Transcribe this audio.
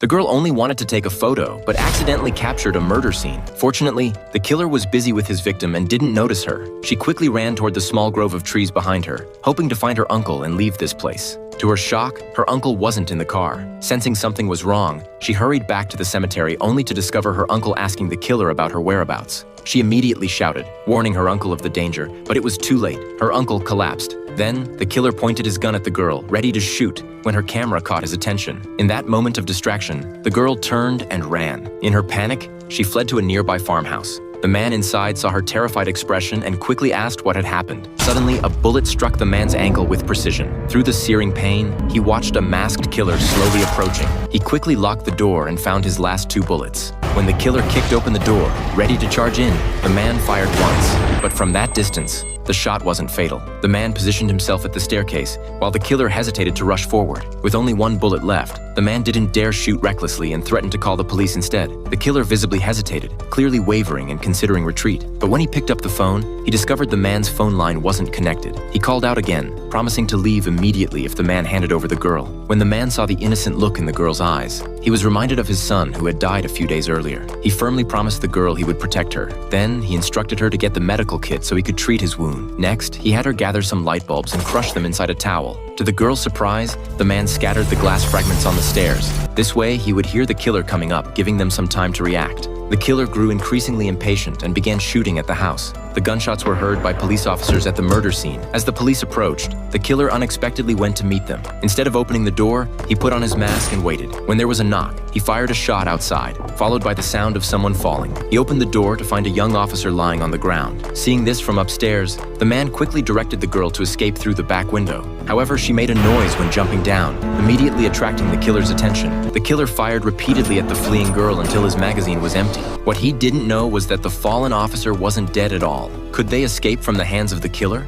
The girl only wanted to take a photo, but accidentally captured a murder scene. Fortunately, the killer was busy with his victim and didn't notice her. She quickly ran toward the small grove of trees behind her, hoping to find her uncle and leave this place. To her shock, her uncle wasn't in the car. Sensing something was wrong, she hurried back to the cemetery only to discover her uncle asking the killer about her whereabouts. She immediately shouted, warning her uncle of the danger, but it was too late. Her uncle collapsed. Then, the killer pointed his gun at the girl, ready to shoot, when her camera caught his attention. In that moment of distraction, the girl turned and ran. In her panic, she fled to a nearby farmhouse. The man inside saw her terrified expression and quickly asked what had happened. Suddenly, a bullet struck the man's ankle with precision. Through the searing pain, he watched a masked killer slowly approaching. He quickly locked the door and found his last 2 bullets. When the killer kicked open the door, ready to charge in, the man fired once. But from that distance, the shot wasn't fatal. The man positioned himself at the staircase, while the killer hesitated to rush forward. With only 1 bullet left, the man didn't dare shoot recklessly and threatened to call the police instead. The killer visibly hesitated, clearly wavering and considering retreat. But when he picked up the phone, he discovered the man's phone line wasn't connected. He called out again, promising to leave immediately if the man handed over the girl. When the man saw the innocent look in the girl's eyes, he was reminded of his son who had died a few days earlier. He firmly promised the girl he would protect her. Then, he instructed her to get the medical kit so he could treat his wound. Next, he had her gather some light bulbs and crush them inside a towel. To the girl's surprise, the man scattered the glass fragments on the stairs. This way, he would hear the killer coming up, giving them some time to react. The killer grew increasingly impatient and began shooting at the house. The gunshots were heard by police officers at the murder scene. As the police approached, the killer unexpectedly went to meet them. Instead of opening the door, he put on his mask and waited. When there was a knock, he fired a shot outside, followed by the sound of someone falling. He opened the door to find a young officer lying on the ground. Seeing this from upstairs, the man quickly directed the girl to escape through the back window. However, she made a noise when jumping down, immediately attracting the killer's attention. The killer fired repeatedly at the fleeing girl until his magazine was empty. What he didn't know was that the fallen officer wasn't dead at all. Could they escape from the hands of the killer?